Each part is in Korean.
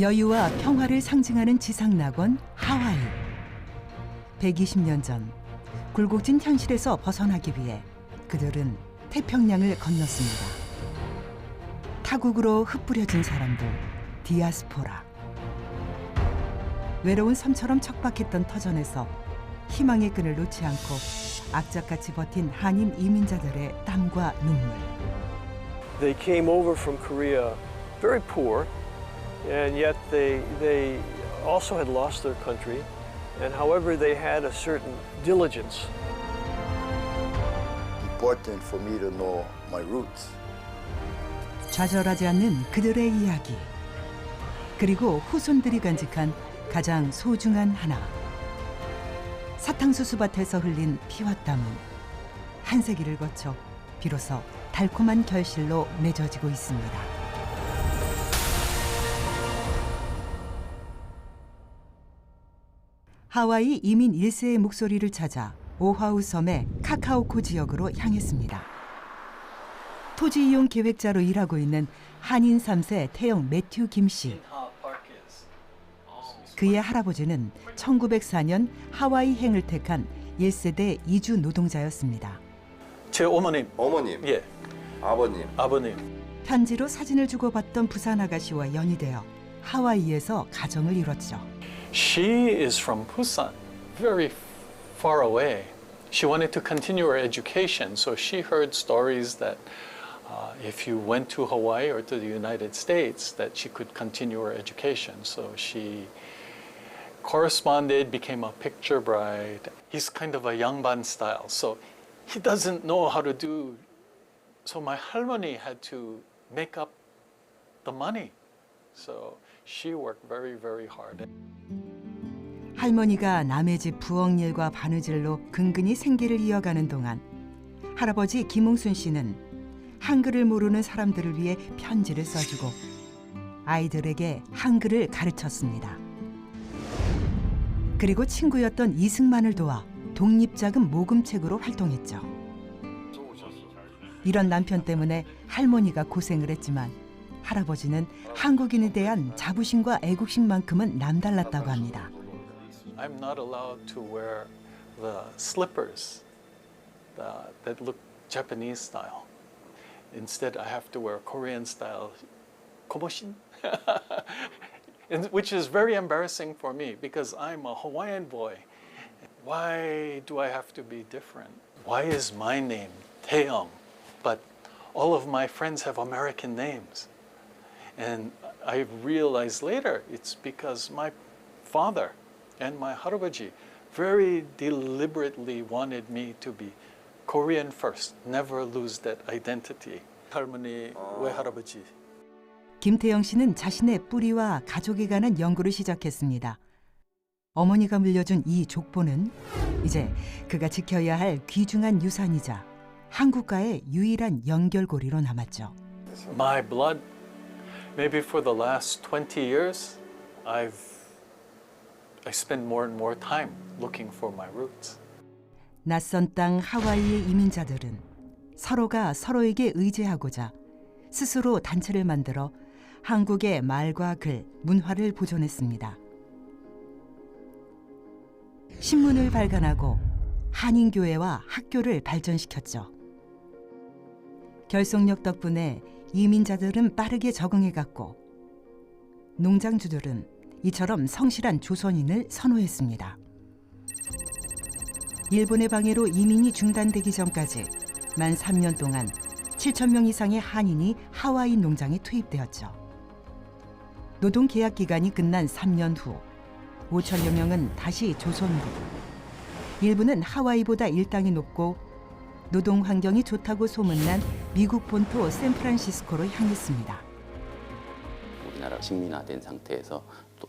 여유와 평화를 상징하는 지상낙원 하와이. 120년 전 굴곡진 현실에서 벗어나기 위해 그들은 태평양을 건넜습니다. 타국으로 흩뿌려진 사람들, 디아스포라. 외로운 섬처럼 척박했던 터전에서 희망의 끈을 놓지 않고 악착같이 버틴 한인 이민자들의 땀과 눈물. They came over from Korea very poor, and yet they also had lost their country. And however, they had a certain diligence. Important for me to know my roots. 좌절하지 않는 그들의 이야기. 그리고 후손들이 간직한 가장 소중한 하나. 사탕수수 밭에서 흘린 피와 땀은 한 세기를 거쳐 비로소 달콤한 결실로 맺어지고 있습니다. 하와이 이민 1세의 목소리를 찾아 오하우 섬의 카카오코 지역으로 향했습니다. 토지 이용 계획자로 일하고 있는 한인 3세 태영 매튜 김 씨. 그의 할아버지는 1904년 하와이행을 택한 1세대 이주 노동자였습니다. 제 어머님. 어머님, 예. 아버님. 아버님. 편지로 사진을 주고받던 부산 아가씨와 연이 되어 하와이에서 가정을 이뤘죠. She is from Busan, very far away. She wanted to continue her education, so she heard stories that if you went to Hawaii or to the United States, that she could continue her education. So she corresponded, became a picture bride. He's kind of a Yangban style, so he doesn't know how to do. So my 할머니 had to make up the money. So she worked very, very hard. 할머니가 남의 집 부엌 일과 바느질로 근근히 생계를 이어가는 동안 할아버지 김홍순 씨는 한글을 모르는 사람들을 위해 편지를 써주고 아이들에게 한글을 가르쳤습니다. 그리고 친구였던 이승만을 도와 독립자금 모금책으로 활동했죠. 이런 남편 때문에 할머니가 고생을 했지만 할아버지는 한국인에 대한 자부심과 애국심만큼은 남달랐다고 합니다. I'm not allowed to wear the slippers that look Japanese style. Instead, I have to wear Korean style komoshin, which is very embarrassing for me because I'm a Hawaiian boy. Why do I have to be different? Why is my name Taeyong, but all of my friends have American names? And I realized later it's because my father and my 할아버지 very deliberately wanted me to be Korean first, never lose that identity. 할머니, 외할아버지. 김태영 씨는 자신의 뿌리와 가족에 관한 연구를 시작했습니다. 어머니가 물려준 이 족보는 이제 그가 지켜야 할 귀중한 유산이자 한국과의 유일한 연결고리로 남았죠. My blood, maybe for the last 20 years, I spend more and more time looking for my roots. 낯선 땅 하와이의 이민자들은 서로가 서로에게 의지하고자 스스로 단체를 만들어 한국의 말과 글, 문화를 보존했습니다. 신문을 발간하고 한인교회와 학교를 발전시켰죠. 결속력 덕분에 이민자들은 빠르게 적응해갔고 농장주들은 이처럼 성실한 조선인을 선호했습니다. 일본의 방해로 이민이 중단되기 전까지 만 3년 동안 7,000명 이상의 한인이 하와이 농장에 투입되었죠. 노동 계약 기간이 끝난 3년 후 5천여 명은 다시 조선으로, 일부는 하와이보다 일당이 높고 노동 환경이 좋다고 소문난 미국 본토 샌프란시스코로 향했습니다. 우리나라 식민화된 상태에서 또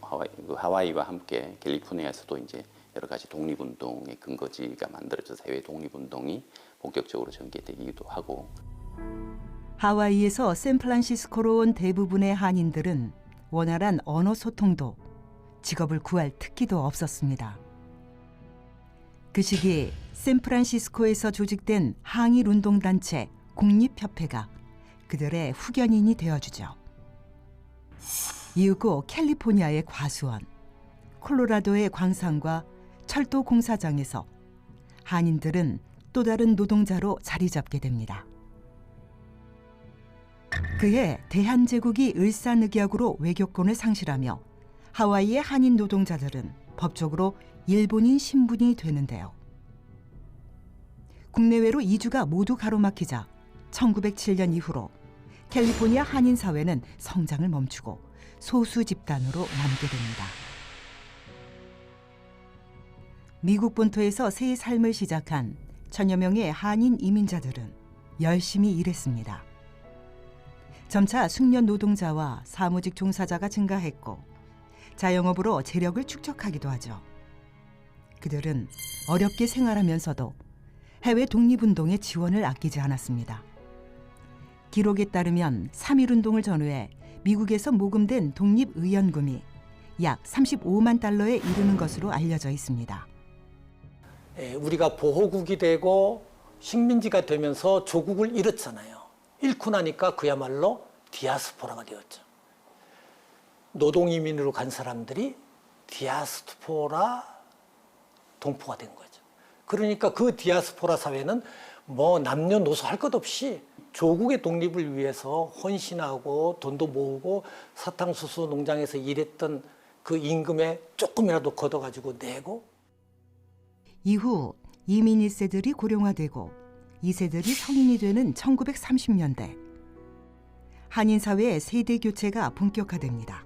하와이와 함께 캘리포니아에서도 이제 여러 가지 독립운동의 근거지가 만들어져서 해외 독립운동이 본격적으로 전개되기도 하고. 하와이에서 샌프란시스코로 온 대부분의 한인들은 원활한 언어 소통도 직업을 구할 특기도 없었습니다. 그 시기 샌프란시스코에서 조직된 항일 운동단체 국립협회가 그들의 후견인이 되어주죠. 이윽고 캘리포니아의 과수원, 콜로라도의 광산과 철도 공사장에서 한인들은 또 다른 노동자로 자리 잡게 됩니다. 그해 대한제국이 을사늑약으로 외교권을 상실하며 하와이의 한인 노동자들은 법적으로 일본인 신분이 되는데요. 국내외로 이주가 모두 가로막히자 1907년 이후로 캘리포니아 한인 사회는 성장을 멈추고 소수 집단으로 남게 됩니다. 미국 본토에서 새 삶을 시작한 천여 명의 한인 이민자들은 열심히 일했습니다. 점차 숙련 노동자와 사무직 종사자가 증가했고 자영업으로 재력을 축적하기도 하죠. 그들은 어렵게 생활하면서도 해외 독립운동의 지원을 아끼지 않았습니다. 기록에 따르면 3.1운동을 전후해 미국에서 모금된 독립의연금이 약 35만 달러에 이르는 것으로 알려져 있습니다. 우리가 보호국이 되고 식민지가 되면서 조국을 잃었잖아요. 잃고 나니까 그야말로 디아스포라가 되었죠. 노동이민으로 간 사람들이 디아스포라 동포가 된 거죠. 그러니까 그 디아스포라 사회는 뭐 남녀노소 할 것 없이 조국의 독립을 위해서 헌신하고 돈도 모으고 사탕수수 농장에서 일했던 그 임금에 조금이라도 걷어가지고 내고. 이후 이민 1세들이 고령화되고 2세들이 성인이 되는 1930년대 한인 사회의 세대 교체가 본격화됩니다.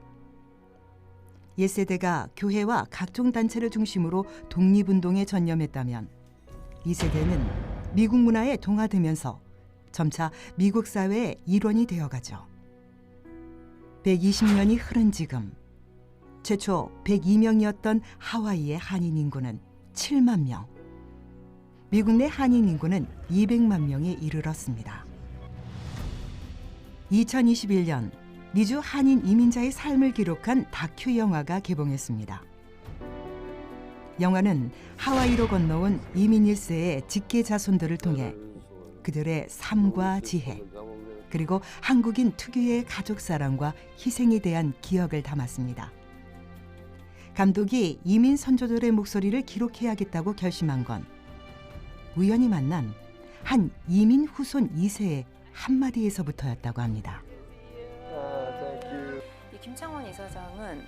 1세대가 교회와 각종 단체를 중심으로 독립운동에 전념했다면 2세대는 미국 문화에 동화되면서 점차 미국 사회의 일원이 되어가죠. 120년이 흐른 지금 최초 102명이었던 하와이의 한인 인구는 7만 명, 미국 내 한인 인구는 200만 명에 이르렀습니다. 2021년 미주 한인 이민자의 삶을 기록한 다큐 영화가 개봉했습니다. 영화는 하와이로 건너온 이민 1세의 직계 자손들을 통해 그들의 삶과 지혜, 그리고 한국인 특유의 가족 사랑과 희생에 대한 기억을 담았습니다. 감독이 이민 선조들의 목소리를 기록해야겠다고 결심한 건 우연히 만난 한 이민 후손 2세의 한마디에서부터였다고 합니다. 이 김창원 이사장은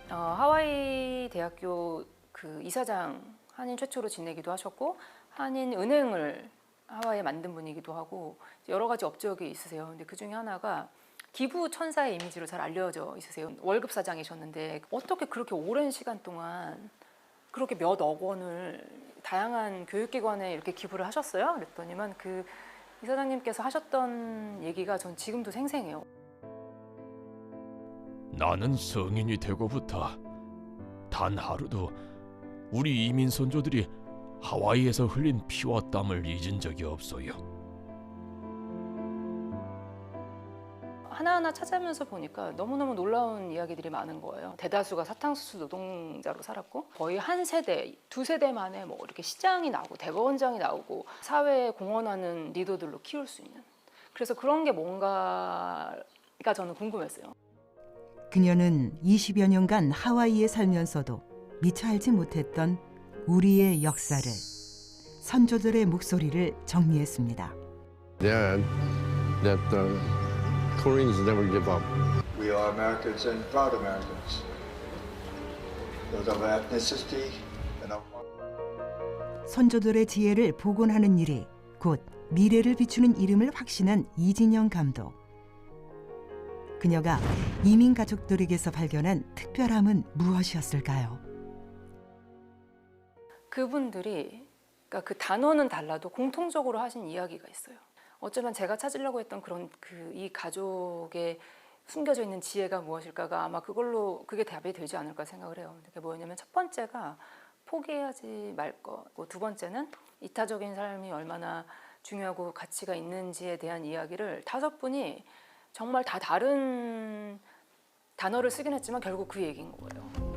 하와이 대학교 그 이사장 한인 최초로 지내기도 하셨고 한인 은행을 하와이에 만든 분이기도 하고 여러 가지 업적이 있으세요. 근데 그 중에 하나가 기부 천사의 이미지로 잘 알려져 있으세요. 월급 사장이셨는데 어떻게 그렇게 오랜 시간 동안 그렇게 몇억 원을 다양한 교육기관에 이렇게 기부를 하셨어요? 그랬더니만 그 이사장님께서 하셨던 얘기가 전 지금도 생생해요. 나는 성인이 되고부터 단 하루도 우리 이민 선조들이 하와이에서 흘린 피와 땀을 잊은 적이 없어요. 하나하나 찾아면서 보니까 너무너무 놀라운 이야기들이 많은 거예요. 대다수가 사탕수수 노동자로 살았고 거의 한 세대, 두 세대 만에 뭐 이렇게 시장이 나오고 대법원장이 나오고 사회에 공헌하는 리더들로 키울 수 있는. 그래서 그런 게 뭔가가 저는 궁금했어요. 그녀는 20여 년간 하와이에 살면서도 미처 알지 못했던 우리의 역사를, 선조들의 목소리를 정리했습니다. Dad, that Koreans never give up. We are Americans and proud Americans. Those of ethnicity and of... 선조들의 지혜를 복원하는 일이 곧 미래를 비추는 이름을 확신한 이진영 감독. 그녀가 이민 가족들에게서 발견한 특별함은 무엇이었을까요? 그분들이 그러니까 그 단어는 달라도 공통적으로 하신 이야기가 있어요. 어쩌면 제가 찾으려고 했던 그런 이 가족의 숨겨져 있는 지혜가 무엇일까가 아마 그게 답이 되지 않을까 생각을 해요. 그게 뭐냐면 첫 번째가 포기하지 말 것, 두 번째는 이타적인 삶이 얼마나 중요하고 가치가 있는지에 대한 이야기를 5분이 정말 다 다른 단어를 쓰긴 했지만 결국 그 얘기인 거예요.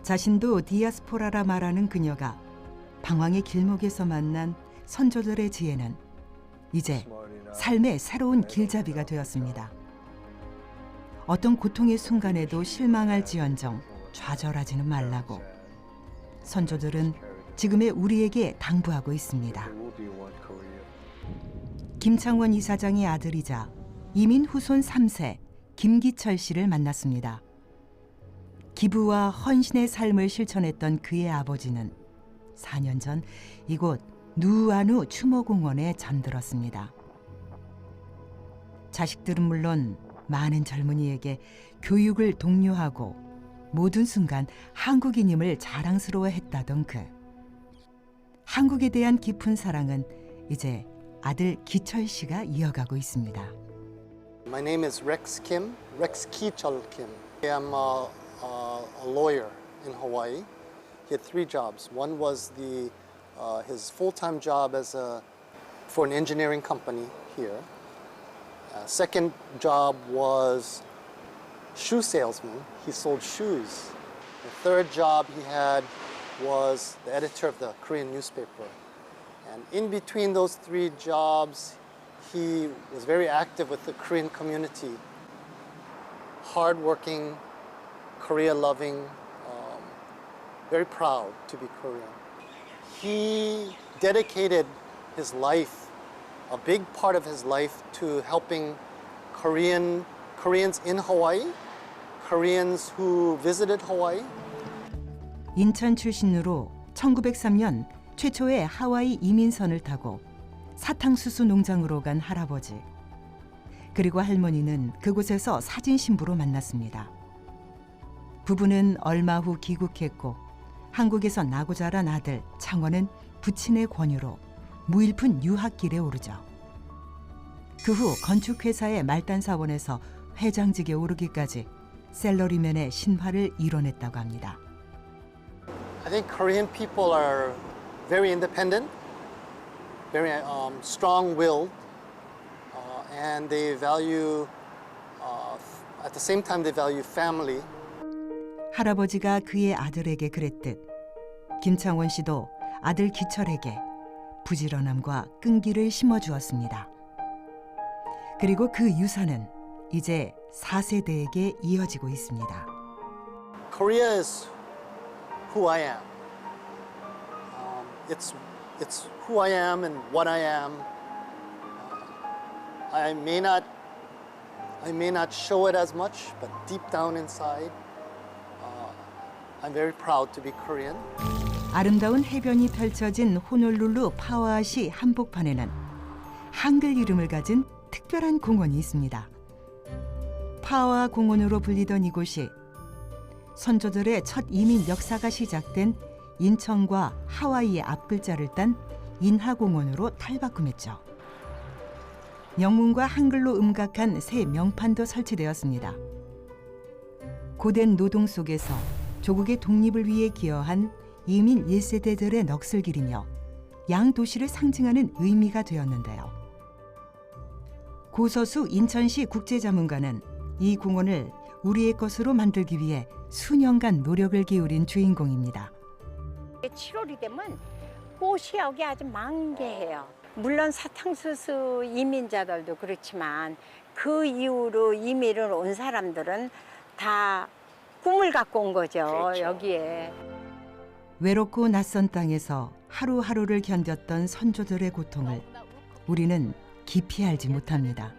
자신도 디아스포라라 말하는 그녀가 방황의 길목에서 만난 선조들의 지혜는 이제 삶의 새로운 길잡이가 되었습니다. 어떤 고통의 순간에도 실망할지언정 좌절하지는 말라고 선조들은 지금의 우리에게 당부하고 있습니다. 김창원 이사장의 아들이자 이민 후손 3세 김기철 씨를 만났습니다. 기부와 헌신의 삶을 실천했던 그의 아버지는 4년 전 이곳 누우아누 추모공원에 잠들었습니다. 자식들은 물론 많은 젊은이에게 교육을 독려하고 모든 순간 한국인임을 자랑스러워했다던 그. 한국에 대한 깊은 사랑은 이제 아들 기철 씨가 이어가고 있습니다. My name is Rex Kim, Rex Kichol Kim. I'm a lawyer in Hawaii. He had 3 jobs. One was his full-time job for an engineering company here. Second job was shoe salesman. He sold shoes. The third job he had was the editor of the Korean newspaper. And in between those 3 jobs, he was very active with the Korean community. Hardworking, Korea-loving, very proud to be Korean. He dedicated his life, a big part of his life, to helping Koreans in Hawaii, Koreans who visited Hawaii. 인천 출신으로 1903년 최초의 하와이 이민선을 타고 사탕수수 농장으로 간 할아버지. 그리고 할머니는 그곳에서 사진 신부로 만났습니다. 부부는 얼마 후 귀국했고 한국에서 나고 자란 아들 창원은 부친의 권유로 무일푼 유학길에 오르죠. 그 후 건축회사의 말단 사원에서 회장직에 오르기까지 셀러리맨의 신화를 이뤄냈다고 합니다. I think Korean people are very independent, very strong-willed, and they value, at the same time, they value family. 할아버지가 그의 아들에게 그랬듯 김창원 씨도 아들 기철에게 부지런함과 끈기를 심어주었습니다. 그리고 그 유산은 이제 4세대에게 이어지고 있습니다. Korea is who I am. It's who I am and what I am. I may not show it as much, but deep down inside, I'm very proud to be Korean. 아름다운 해변이 펼쳐진 호놀룰루 파와시 한복판에는 한글 이름을 가진 특별한 공원이 있습니다. 파와 공원으로 불리던 이곳이 선조들의 첫 이민 역사가 시작된 인천과 하와이의 앞글자를 딴 인하공원으로 탈바꿈했죠. 영문과 한글로 음각한 새 명판도 설치되었습니다. 고된 노동 속에서 조국의 독립을 위해 기여한 이민 1세대들의 넋을 기리며 양도시를 상징하는 의미가 되었는데요. 고서수 인천시 국제자문관은 이 공원을 우리의 것으로 만들기 위해 수년간 노력을 기울인 주인공입니다. 7월이 되면 꽃이 여기 아주 만개해요. 물론 사탕수수 이민자들도 그렇지만 그 이후로 이민을 온 사람들은 다 꿈을 갖고 온 거죠. 그렇죠. 여기에. 외롭고 낯선 땅에서 하루하루를 견뎠던 선조들의 고통을 우리는 깊이 알지 못합니다.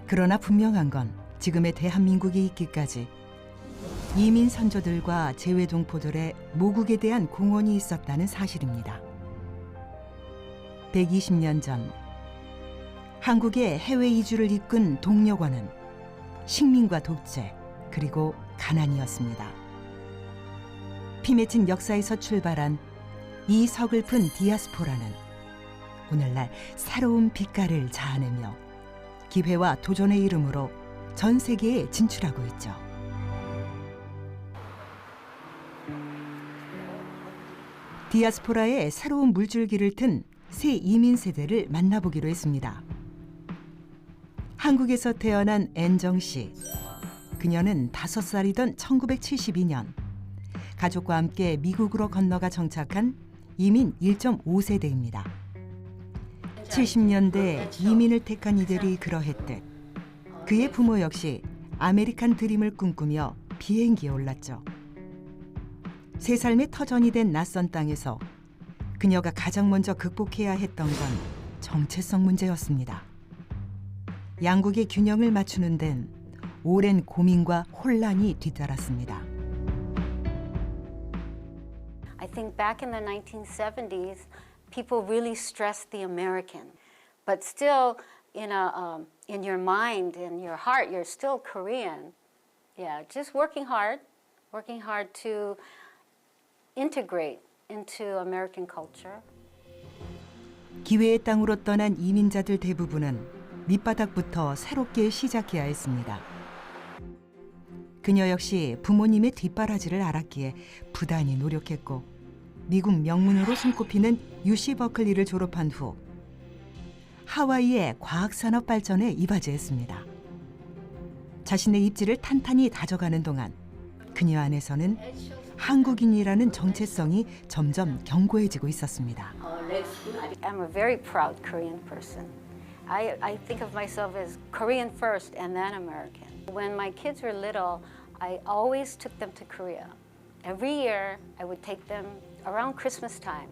그러나 분명한 건 지금의 대한민국이 있기까지 이민 선조들과 재외동포들의 모국에 대한 공헌이 있었다는 사실입니다. 120년 전 한국의 해외 이주를 이끈 동력원은 식민과 독재 그리고 가난이었습니다. 피맺힌 역사에서 출발한 이 서글픈 디아스포라는 오늘날 새로운 빛깔을 자아내며 기회와 도전의 이름으로 전 세계에 진출하고 있죠. 디아스포라의 새로운 물줄기를 튼 새 이민 세대를 만나보기로 했습니다. 한국에서 태어난 앤정 씨. 그녀는 5살이던 1972년 가족과 함께 미국으로 건너가 정착한 이민 1.5세대입니다. 70년대 이민을 택한 이들이 그러했듯 그의 부모 역시 아메리칸 드림을 꿈꾸며 비행기에 올랐죠. 새 삶의 터전이 된 낯선 땅에서 그녀가 가장 먼저 극복해야 했던 건 정체성 문제였습니다. 양국의 균형을 맞추는 데는 오랜 고민과 혼란이 뒤따랐습니다. I think back in the 1970s, people really stressed the American, but still, in your mind, in your heart, you're still Korean. Yeah, just working hard to integrate into American culture. 기회의 땅으로 떠난 이민자들 대부분은 밑바닥부터 새롭게 시작해야 했습니다. 그녀 역시 부모님의 뒷바라지를 알았기에 부단히 노력했고 미국 명문으로 손꼽히는 UC 버클리를 졸업한 후 하와이의 과학산업 발전에 이바지했습니다. 자신의 입지를 탄탄히 다져가는 동안 그녀 안에서는 한국인이라는 정체성이 점점 견고해지고 있었습니다. I'm a very proud Korean person. I think of myself as Korean first and then American. When my kids were little, I always took them to Korea. Every year, I would take them around Christmas time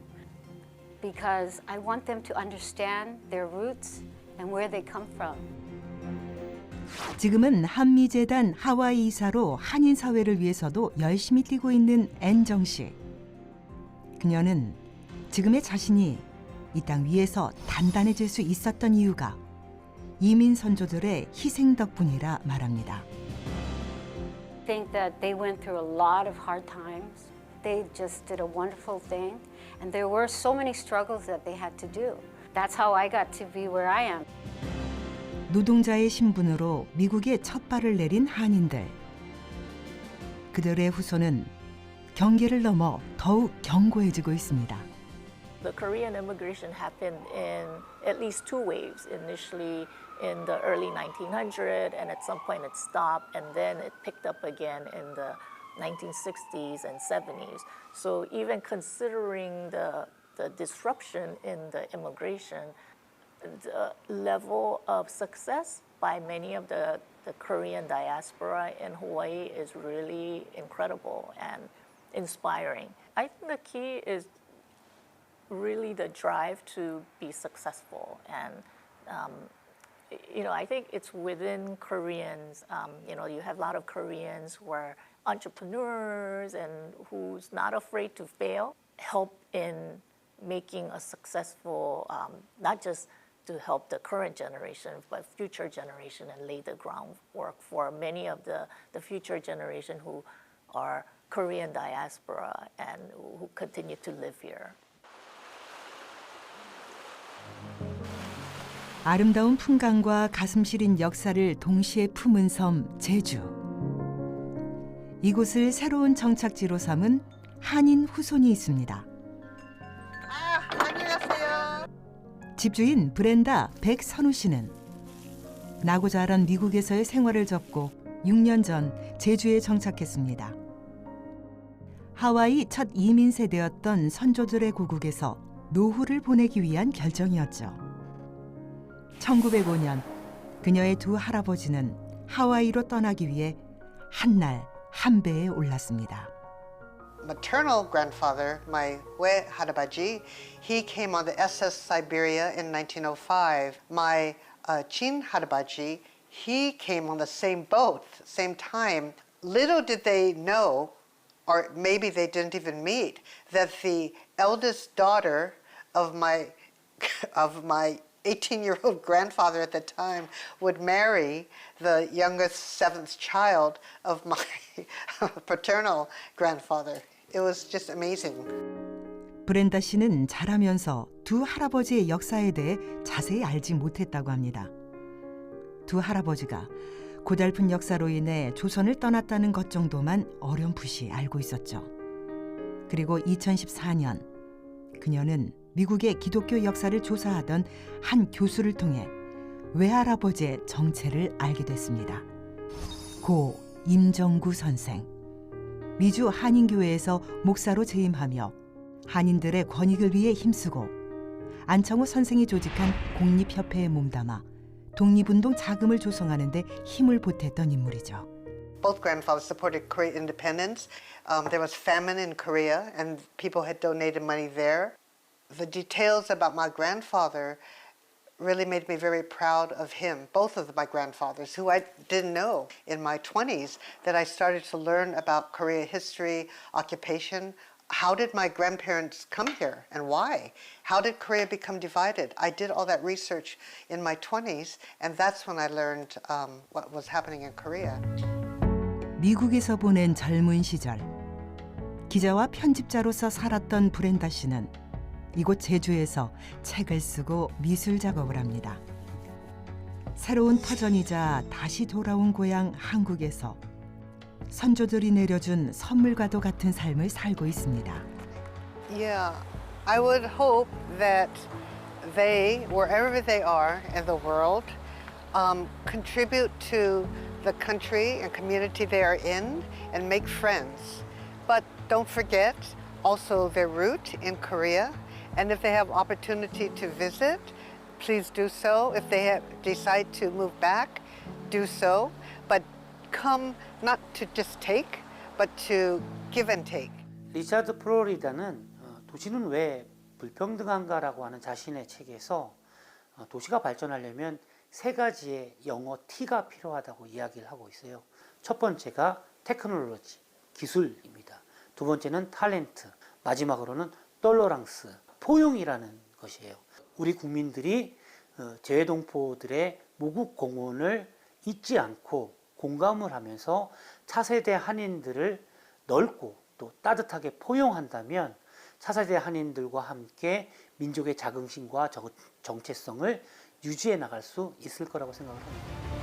because I want them to understand their roots and where they come from. 지금은 한미재단 하와이 이사로 한인 사회를 위해서도 열심히 뛰고 있는 앤정 씨. 그녀는 지금의 자신이 이 땅 위에서 단단해질 수 있었던 이유가 이민 선조들의 희생 덕분이라 말합니다. I think that they went through a lot of hard times. They just did a wonderful thing, and there were so many struggles that they had to do. That's how I got to be where I am. 노동자의 신분으로 미국에 첫 발을 내린 한인들. 그들의 후손은 경계를 넘어 더욱 견고해지고 있습니다. The Korean immigration happened in at least two waves. Initially in the early 1900s, and at some point it stopped, and then it picked up again in the 1960s and 70s. So even considering the disruption in the immigration, the level of success by many of the Korean diaspora in Hawaii is really incredible and inspiring. I think the key is really the drive to be successful, and I think it's within Koreans. You have a lot of Koreans who are entrepreneurs and who's not afraid to fail, help in making a successful, not just to help the current generation, but future generation, and lay the groundwork for many of the future generation who are Korean diaspora and who continue to live here. 아름다운 풍광과 가슴 시린 역사를 동시에 품은 섬 제주. 이곳을 새로운 정착지로 삼은 한인 후손이 있습니다. 안녕하세요. 집주인 브렌다 백선우 씨는 나고 자란 미국에서의 생활을 접고 6년 전 제주에 정착했습니다. 하와이 첫 이민 세대였던 선조들의 고국에서 노후를 보내기 위한 결정이었죠. 1905년 그녀의 두 할아버지는 하와이로 떠나기 위해 한날 한 배에 올랐습니다. Maternal grandfather, my Hue Harabaji, he came on the SS Siberia in 1905. My Chin Harabaji, he came on the same boat, same time. Little did they know, or maybe they didn't even meet, that the eldest daughter of my 18-year-old grandfather at the time would marry the youngest seventh child of my paternal grandfather. It was just amazing. 브렌다 씨는 자라면서 두 할아버지의 역사에 대해 자세히 알지 못했다고 합니다. 두 할아버지가 고달픈 역사로 인해 조선을 떠났다는 것 정도만 어렴풋이 알고 있었죠. 그리고 2014년 그녀는 미국의 기독교 역사를 조사하던 한 교수를 통해 외할아버지의 정체를 알게 됐습니다. 고 임정구 선생. 미주 한인교회에서 목사로 재임하며 한인들의 권익을 위해 힘쓰고 안창호 선생이 조직한 공립협회에 몸담아 독립운동 자금을 조성하는 데 힘을 보탰던 인물이죠. Both grandfathers supported Korean independence. There was famine in Korea, and people had donated money there. The details about my grandfather really made me very proud of him, both of my grandfathers, who I didn't know in my 20s, that I started to learn about Korea history, occupation. How did my grandparents come here and why? How did Korea become divided? I did all that research in my 20s, and that's when I learned what was happening in Korea. 미국에서 보낸 젊은 시절, 기자와 편집자로서 살았던 브렌다 씨는 이곳 제주에서 책을 쓰고 미술 작업을 합니다. 새로운 터전이자 다시 돌아온 고향 한국에서 선조들이 내려준 선물과도 같은 삶을 살고 있습니다. Yeah, I would hope that they, wherever they are in the world, contribute to the country and community they are in and make friends. But don't forget also their root in Korea. And if they have opportunity to visit, please do so. If they decide to move back, do so. But come not to just take, but to give and take. 리차드 플로리다는 도시는 왜 불평등한가라고 하는 자신의 책에서 도시가 발전하려면 세 가지의 영어 T가 필요하다고 이야기를 하고 있어요. 첫 번째가 테크놀로지, 기술입니다. 두 번째는 탤런트, 마지막으로는 톨러랑스, 포용이라는 것이에요. 우리 국민들이 재외동포들의 모국 공헌을 잊지 않고 공감을 하면서 차세대 한인들을 넓고 또 따뜻하게 포용한다면 차세대 한인들과 함께 민족의 자긍심과 정체성을 유지해 나갈 수 있을 거라고 생각을 합니다.